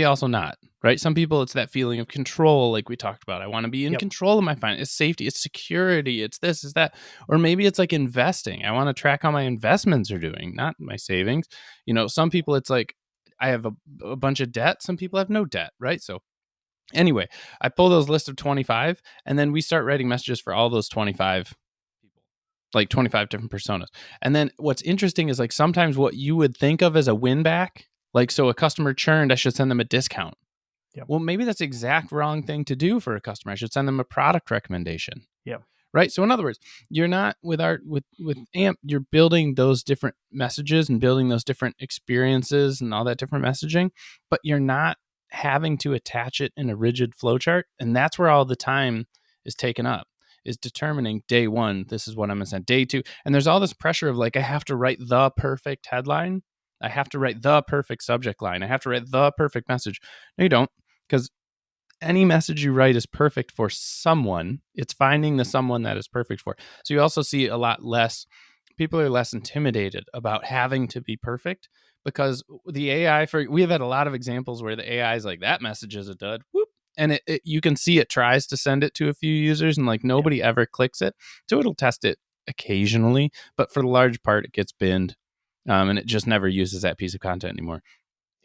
also not, right? Some people, it's that feeling of control, like we talked about. I want to be in control of my finance. It's safety, it's security, it's this, it's that. Or maybe it's like investing. I want to track how my investments are doing, not my savings. Some people, it's like, I have a bunch of debt. Some people have no debt, right? So anyway, I pull those list of 25, and then we start writing messages for all those 25 people, like 25 different personas. And then what's interesting is like, sometimes what you would think of as a win back, like, so a customer churned, I should send them a discount. Well, maybe that's the exact wrong thing to do for a customer. I should send them a product recommendation. Right. So in other words, you're not with AMP, you're building those different messages and building those different experiences and all that different messaging, but you're not having to attach it in a rigid flowchart. And that's where all the time is taken up, is determining day 1, this is what I'm going to send, day 2. And there's all this pressure of like, I have to write the perfect headline. I have to write the perfect subject line. I have to write the perfect message. No, you don't, because any message you write is perfect for someone. It's finding the someone that is perfect for. So you also see a lot less people are less intimidated about having to be perfect, because the AI, we have had a lot of examples where the AI is like, that message is a dud, whoop, and you can see it tries to send it to a few users and like nobody ever clicks it. So it'll test it occasionally, but for the large part, it gets binned, and it just never uses that piece of content anymore.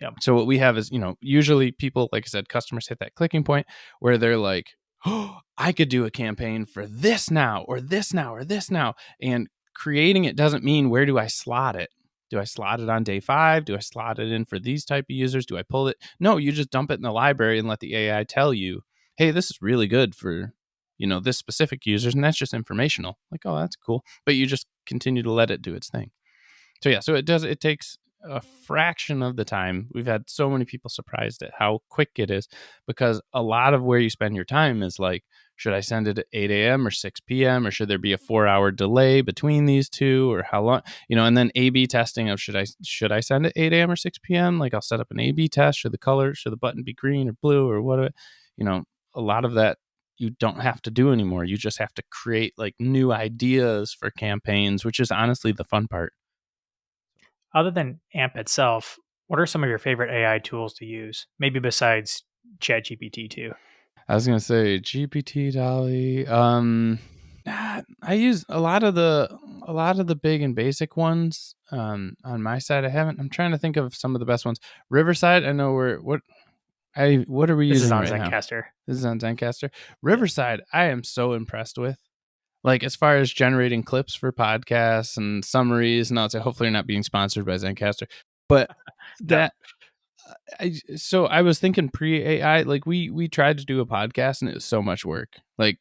Yep. So what we have is, usually people, like I said, customers hit that clicking point where they're like, oh, I could do a campaign for this now, or this now, or this now. And creating it doesn't mean, where do I slot it? Do I slot it on day 5? Do I slot it in for these type of users? Do I pull it? No, you just dump it in the library and let the AI tell you, hey, this is really good for, this specific users. And that's just informational. Like, oh, that's cool. But you just continue to let it do its thing. So yeah, it takes a fraction of the time. We've had so many people surprised at how quick it is, because a lot of where you spend your time is like, should I send it at 8 a.m. or 6 p.m. or should there be a 4-hour delay between these two, or how long, and then A/B testing of should I send it 8 a.m. or 6 p.m. Like I'll set up an A/B test. Should the button be green or blue or what? A lot of that you don't have to do anymore. You just have to create like new ideas for campaigns, which is honestly the fun part. Other than AMP itself, what are some of your favorite AI tools to use? Maybe besides ChatGPT too. I was gonna say GPT, Dolly. I use a lot of the big and basic ones. On my side, I'm trying to think of some of the best ones. Riverside, I know what are we This is using on right now? Zencastr. This is on Zencastr. Riverside, I am so impressed with. Like, as far as generating clips for podcasts and summaries, and I'll say hopefully you're not being sponsored by Zencastr, but No. I was thinking pre-AI, like we tried to do a podcast and it was so much work. Like,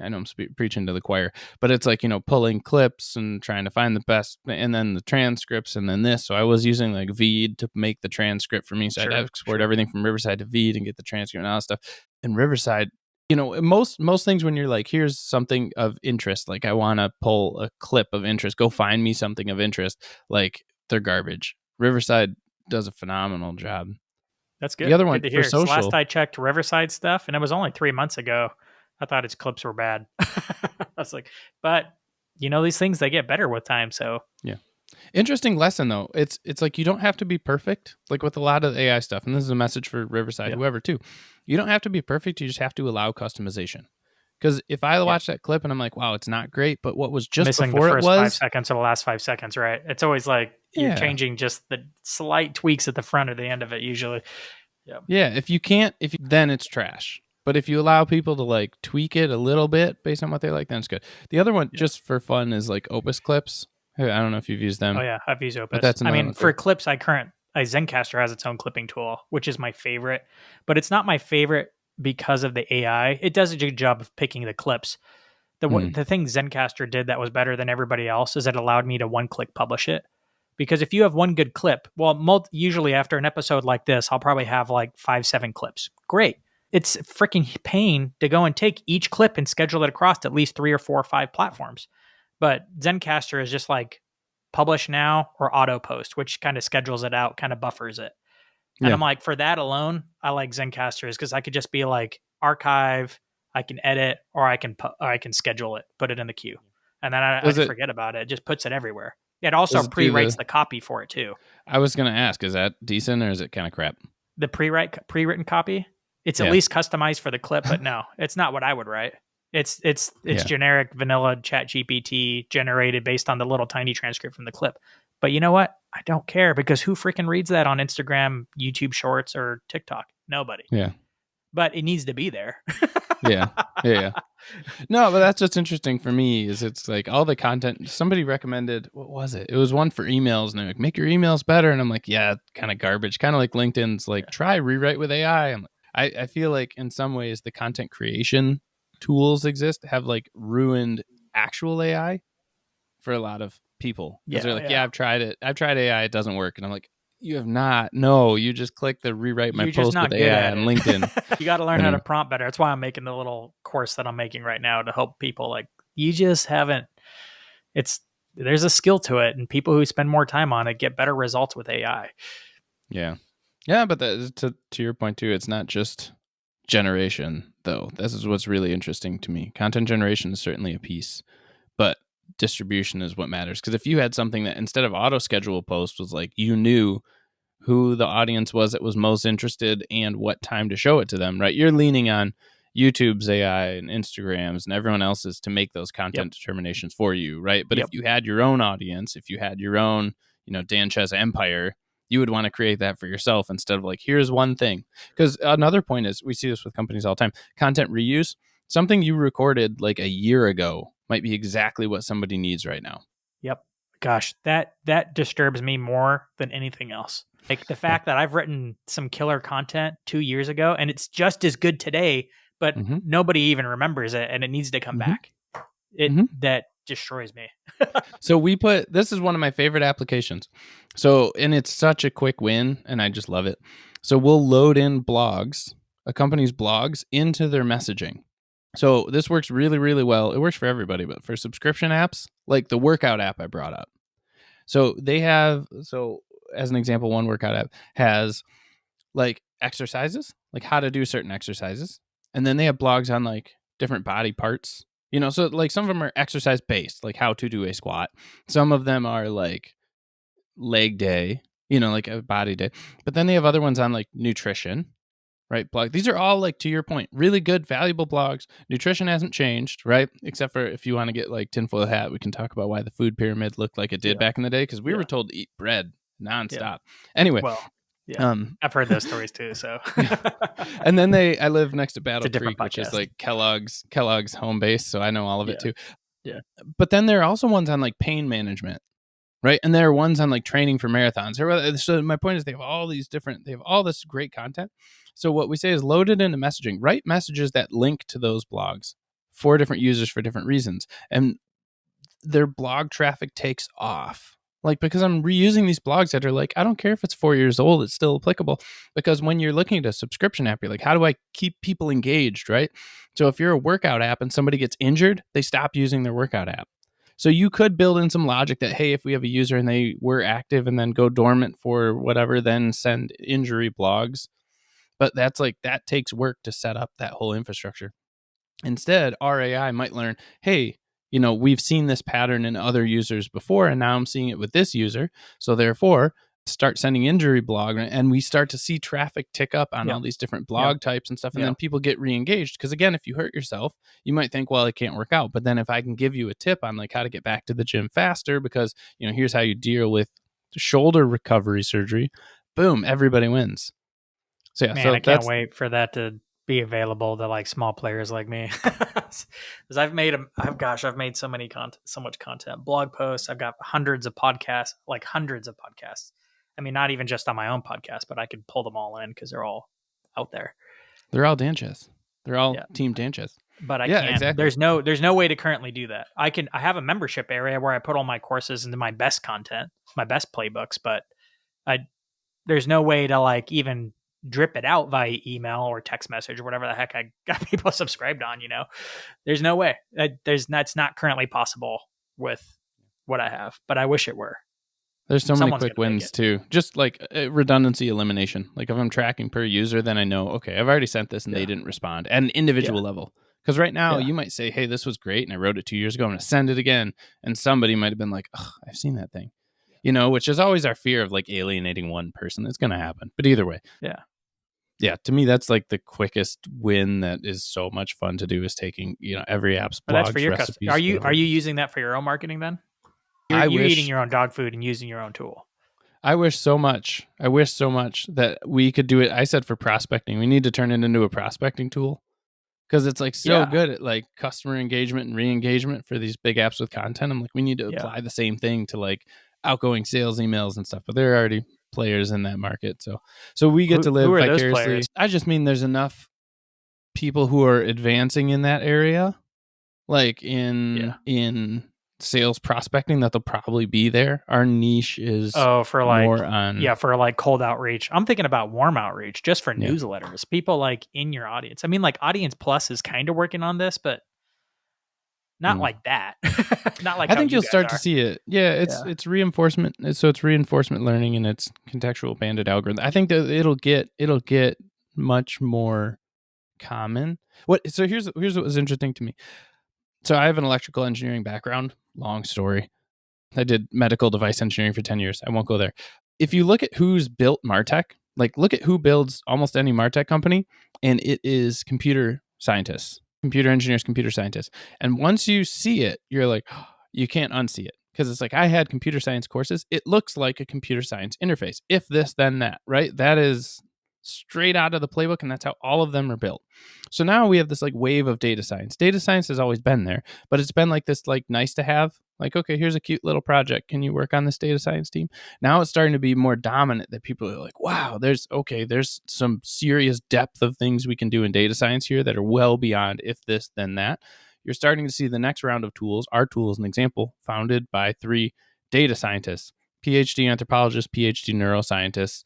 I know I'm preaching to the choir, but it's like, pulling clips and trying to find the best, and then the transcripts, and then this. So I was using like Veed to make the transcript for me. So I'd export everything from Riverside to Veed and get the transcript and all that stuff. And Riverside, most things, when you're like, here's something of interest, like I want to pull a clip of interest, go find me something of interest, like they're garbage. Riverside does a phenomenal job. That's good. The other one Good to for hear. So last social, I checked Riverside stuff, and it was only 3 months ago. I thought its clips were bad. I was like, but these things, they get better with time. So yeah. Interesting lesson though. It's like, you don't have to be perfect, like with a lot of AI stuff. And this is a message for Riverside, whoever too. You don't have to be perfect. You just have to allow customization. Because if I watch that clip and I'm like, wow, it's not great, but what was just missing before the first it was 5 seconds or the last 5 seconds, right? It's always like you're changing just the slight tweaks at the front or the end of it usually. Yeah. Then it's trash. But if you allow people to like tweak it a little bit based on what they like, then it's good. The other one, just for fun, is like Opus Clips. I don't know if you've used them. Oh yeah, I've used Opus. But that's another one for clips, Zencastr has its own clipping tool, which is my favorite. But it's not my favorite because of the AI. It does a good job of picking the clips. The thing Zencastr did that was better than everybody else is it allowed me to one-click publish it. Because if you have one good clip, usually after an episode like this, I'll probably have like 5-7 clips. Great. It's freaking pain to go and take each clip and schedule it across at least 3 or 4 or 5 platforms. But Zencastr is just like publish now or auto post, which kind of schedules it out, kind of buffers it. And I'm like, for that alone, I like Zencastr because I could just be like archive, I can edit, or I can schedule it, put it in the queue, and then I forget about it. It just puts it everywhere. It also pre-writes the copy for it too. I was going to ask, is that decent or is it kind of crap? The pre-written copy, it's at least customized for the clip, but no, it's not what I would write. It's generic vanilla ChatGPT generated based on the little tiny transcript from the clip. But you know what? I don't care because who freaking reads that on Instagram, YouTube Shorts, or TikTok? Nobody. Yeah. But it needs to be there. Yeah. No, but that's what's interesting for me is it's like all the content somebody recommended. What was it? It was one for emails, and they're like, make your emails better. And I'm like, yeah, kind of garbage. Kind of like LinkedIn's like, try rewrite with AI. I feel like in some ways the content creation tools have like ruined actual AI for a lot of people. Because they're like, I've tried it. I've tried AI. It doesn't work. And I'm like, you have not. No, you just click the rewrite my post with AI on LinkedIn. You got to learn how to prompt better. That's why I'm making the little course that I'm making right now to help people. Like, you just haven't. There's a skill to it, and people who spend more time on it get better results with AI. Yeah, but to your point too, it's not just generation though. This is what's really interesting to me. Content generation is certainly a piece, but distribution is what matters. Because if you had something that instead of auto schedule post was like you knew who the audience was that was most interested and what time to show it to them, right? You're leaning on YouTube's AI and Instagram's and everyone else's to make those content determinations for you, right? But if you had your own audience, if you had your own, Sanchez empire, you would want to create that for yourself instead of like, here's one thing. Because another point is, we see this with companies all the time, content reuse. Something you recorded like a year ago might be exactly what somebody needs right now. Yep. Gosh, that disturbs me more than anything else. Like the fact that I've written some killer content 2 years ago and it's just as good today, but nobody even remembers it and it needs to come back. That destroys me. So this is one of my favorite applications. So, and it's such a quick win and I just love it. So we'll load in blogs, a company's blogs into their messaging. So this works really, really well. It works for everybody, but for subscription apps, like the workout app I brought up. So as an example, one workout app has like exercises, like how to do certain exercises. And then they have blogs on like different body parts, so like some of them are exercise based, like how to do a squat. Some of them are like leg day, like a body day. But then they have other ones on like nutrition, right? Blog. These are all like, to your point, really good, valuable blogs. Nutrition hasn't changed, right? Except for if you want to get like tinfoil hat, we can talk about why the food pyramid looked like it did back in the day, because we were told to eat bread nonstop. Anyway. Well, I've heard those stories too. So, and then I live next to Battle Creek, which is like Kellogg's home base. So I know all of it too. Yeah. But then there are also ones on like pain management, right? And there are ones on like training for marathons. So my point is they have all this great content. So what we say is load it into messaging, write messages that link to those blogs for different users for different reasons. And their blog traffic takes off. Like, because I'm reusing these blogs that are like, I don't care if it's 4 years old, it's still applicable. Because when you're looking at a subscription app, you're like, how do I keep people engaged, right? So if you're a workout app and somebody gets injured, they stop using their workout app. So you could build in some logic that, hey, if we have a user and they were active and then go dormant for whatever, then send injury blogs. But that takes work to set up that whole infrastructure. Instead, our AI might learn, hey, we've seen this pattern in other users before, and now I'm seeing it with this user. So therefore, start sending injury blog, and we start to see traffic tick up on all these different blog types and stuff. And then people get re-engaged. Because again, if you hurt yourself, you might think, well, it can't work out. But then if I can give you a tip on like how to get back to the gym faster, because, here's how you deal with shoulder recovery surgery, boom, everybody wins. So yeah, man, I can't wait for that to be available to like small players like me. Because I've made so much content, blog posts. I've got hundreds of podcasts. I mean, not even just on my own podcast, but I could pull them all in because they're all out there. They're all Sanchez. They're all Team Sanchez. But I can't. Exactly. There's no way to currently do that. I have a membership area where I put all my courses into my best content, my best playbooks, but there's no way to like even drip it out via email or text message or whatever the heck I got people subscribed on. There's no way. That's not currently possible with what I have, but I wish it were. There's so many quick wins too. Just like redundancy elimination. Like if I'm tracking per user, then I know, okay, I've already sent this and they didn't respond at an individual level. Because right now you might say, hey, this was great and I wrote it 2 years ago. I'm going to send it again. And somebody might have been like, oh, I've seen that thing. Which is always our fear of like alienating one person. It's going to happen. But either way. Yeah, to me, that's like the quickest win that is so much fun to do is taking, every app's blogs, that's for your recipes. Are you using that for your own marketing then? You're eating your own dog food and using your own tool. I wish so much that we could do it. I said for prospecting, we need to turn it into a prospecting tool because it's like so good at like customer engagement and re-engagement for these big apps with content. I'm like, we need to apply the same thing to like outgoing sales emails and stuff, but they're already players in that market. So we get to live vicariously. I just mean there's enough people who are advancing in that area, like in sales prospecting, that they'll probably be there. Our niche is for like cold outreach. I'm thinking about warm outreach just for newsletters. People like in your audience. I mean, like Audience Plus is kind of working on this, but not like that. Not like I think you'll start to see it. Yeah, it's reinforcement. So it's reinforcement learning and it's contextual banded algorithm. I think that it'll get much more common. So here's what was interesting to me. So I have an electrical engineering background. long story. I did medical device engineering for 10 years. I won't go there. If you look at who's built MarTech, like look at who builds almost any MarTech company, and it is computer scientists, computer engineers, computer scientists. And once you see it, you're like, oh, you can't unsee it. Because it's like, I had computer science courses. It looks like a computer science interface. If this, then that, right? That is straight out of the playbook, and that's how all of them are built. So now we have this like wave of data science. Data science has always been there, but it's been like this like nice to have. Like, okay, here's a cute little project. Can you work on this data science team? Now it's starting to be more dominant that people are like, wow, there's some serious depth of things we can do in data science here that are well beyond if this, then that. You're starting to see the next round of tools. Our tool is an example founded by 3 data scientists, PhD anthropologists, PhD neuroscientists,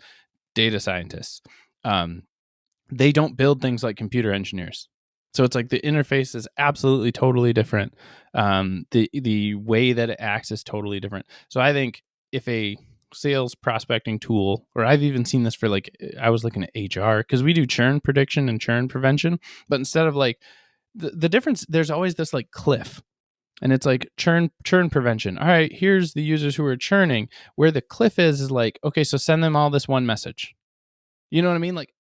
data scientists. They don't build things like computer engineers. So it's like the interface is absolutely totally different. The way that it acts is totally different. So I think if a sales prospecting tool, or I've even seen this for like, I was looking at HR because we do churn prediction and churn prevention, but instead of like the difference, there's always this like cliff. And it's like churn prevention. All right, here's the users who are churning. Where the cliff is like, okay, so send them all this one message. You know what I mean? Like,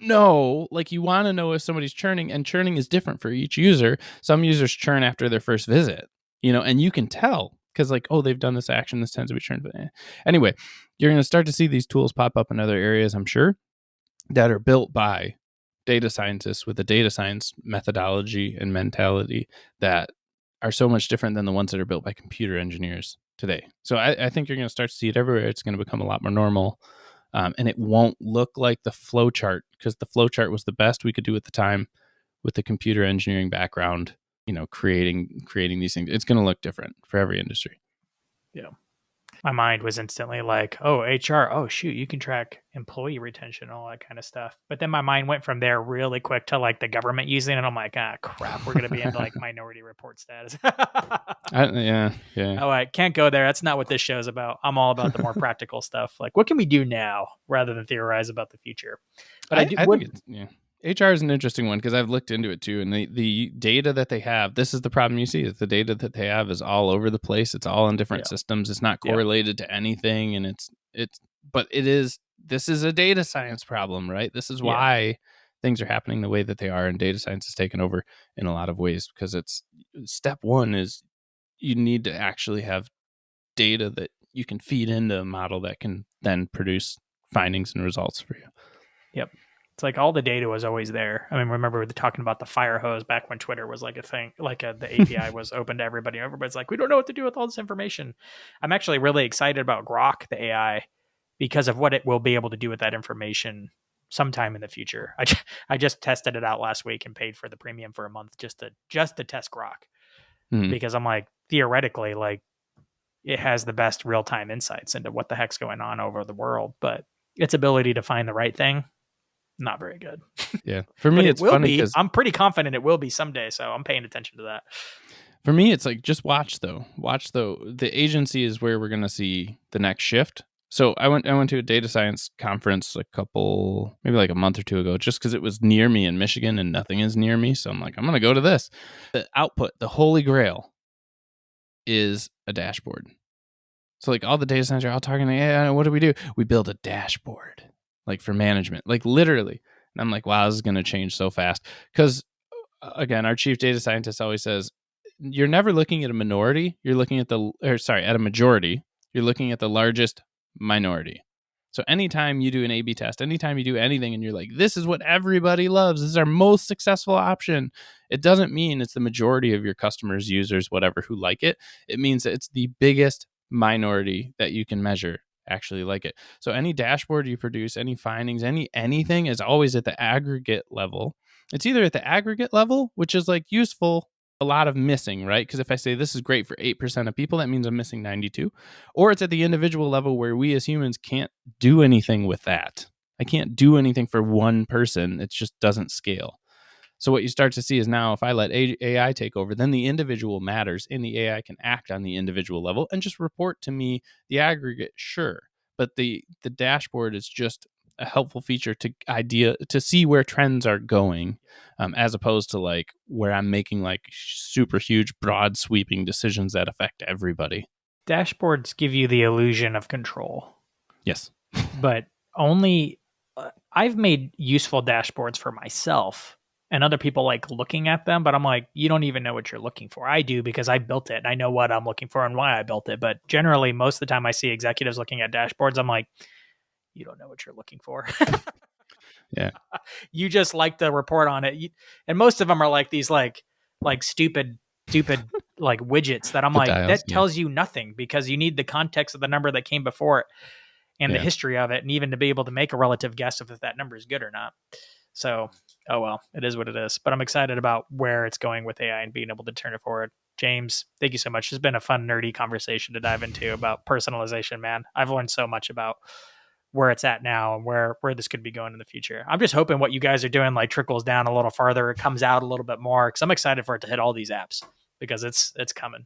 no, like you want to know if somebody's churning, and churning is different for each user. Some users churn after their first visit, and you can tell because like, oh, they've done this action, this tends to be churn. Anyway, you're going to start to see these tools pop up in other areas, I'm sure, that are built by data scientists with a data science methodology and mentality that are so much different than the ones that are built by computer engineers today. So I think you're going to start to see it everywhere. It's going to become a lot more normal. And it won't look like the flow chart, because the flow chart was the best we could do at the time with the computer engineering background, creating these things. It's going to look different for every industry. Yeah. My mind was instantly like, oh, HR, oh, shoot, you can track employee retention, all that kind of stuff. But then my mind went from there really quick to like the government using it. And I'm like, crap, we're going to be into like minority report status. Yeah. Oh, I can't go there. That's not what this show's about. I'm all about the more practical stuff. Like, what can we do now rather than theorize about the future? But I think it's, yeah. HR is an interesting one because I've looked into it too. And the data that they have, this is the problem you see, is the data that they have is all over the place. It's all in different systems. It's not correlated to anything. And this is a data science problem, right? This is why things are happening the way that they are. And data science has taken over in a lot of ways, because it's step one is you need to actually have data that you can feed into a model that can then produce findings and results for you. Yep. It's like all the data was always there. I mean, remember talking about the fire hose back when Twitter was like a thing, like the API was open to everybody. Everybody's like, we don't know what to do with all this information. I'm actually really excited about Grok, the AI, because of what it will be able to do with that information sometime in the future. I just tested it out last week and paid for the premium for a month just to test Grok, because I'm like, theoretically, like it has the best real-time insights into what the heck's going on over the world, but its ability to find the right thing, not very good. Yeah. For me, it's funny because I'm pretty confident it will be someday. So I'm paying attention to that. For me, it's like, just watch though. The agency is where we're going to see the next shift. So I went to a data science conference maybe like a month or two ago, just because it was near me in Michigan and nothing is near me. So I'm like, I'm going to go to this. The output, the holy grail, is a dashboard. So like all the data scientists are all talking, hey, what do? We build a dashboard, like for management, like literally. And I'm like, wow, this is going to change so fast. Because again, our chief data scientist always says, you're never looking at a minority. You're looking at at a majority. You're looking at the largest minority. So anytime you do an A/B test, anytime you do anything and you're like, this is what everybody loves, this is our most successful option, it doesn't mean it's the majority of your customers, users, whatever, who like it. It means that it's the biggest minority that you can measure actually like it. So any dashboard you produce, any findings, anything is always at the aggregate level. It's either at the aggregate level, which is like useful, a lot of missing, right? Because if I say this is great for 8% of people, that means I'm missing 92. Or it's at the individual level where we as humans can't do anything with that. I can't do anything for one person. It just doesn't scale. So what you start to see is now if I let AI take over, then the individual matters and the AI can act on the individual level and just report to me the aggregate, sure. But the dashboard is just a helpful feature to see where trends are going, as opposed to like where I'm making like super huge, broad sweeping decisions that affect everybody. Dashboards give you the illusion of control, Yes. but only I've made useful dashboards for myself, and other people like looking at them, but I'm like, you don't even know what you're looking for. I do, because I built it and I know what I'm looking for and why I built it. But generally, most of the time I see executives looking at dashboards, I'm like, you don't know what you're looking for. Yeah. You just like to report on it. And most of them are like these like stupid like widgets that I'm The like, dials. that tells you nothing, because you need the context of the number that came before it and the Yeah. history of it, and even to be able to make a relative guess if that number is good or not. So, oh well, it is what it is. But I'm excited about where it's going with AI and being able to turn it forward. James, thank you so much. It's been a fun, nerdy conversation to dive into about personalization, man. I've learned so much about where it's at now and where this could be going in the future. I'm just hoping what you guys are doing like trickles down a little farther, it comes out a little bit more, because I'm excited for it to hit all these apps, because it's coming.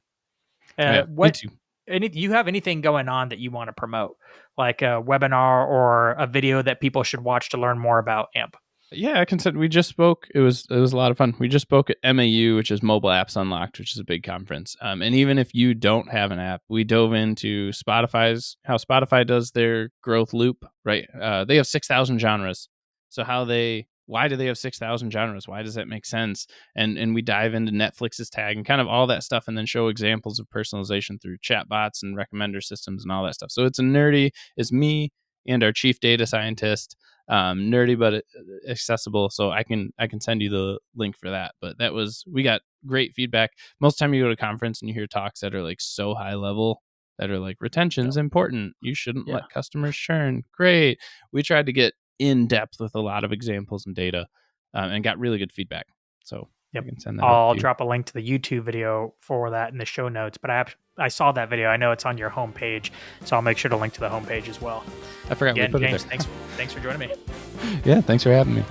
Yeah. Me What too. you have anything going on that you want to promote, like a webinar or a video that people should watch to learn more about AMP? Yeah, I can say we just spoke. It was a lot of fun. We just spoke at MAU, which is Mobile Apps Unlocked, which is a big conference. And even if you don't have an app, we dove into how Spotify does their growth loop. Right, they have 6,000 genres. So why do they have 6,000 genres? Why does that make sense? And we dive into Netflix's tag and kind of all that stuff, and then show examples of personalization through chatbots and recommender systems and all that stuff. So it's me and our chief data scientist. Nerdy but accessible, so I can send you the link for that. But we got great feedback. Most of the time you go to a conference and you hear talks that are like so high level, that are like, retention's important, you shouldn't let customers churn. Great. We tried to get in depth with a lot of examples and data, and got really good feedback. So I can send that. I'll drop a link to the YouTube video for that in the show notes, but I saw that video. I know it's on your homepage, so I'll make sure to link to the homepage as well. I forgot. Again, we put James, it there. thanks for joining me. Yeah, thanks for having me.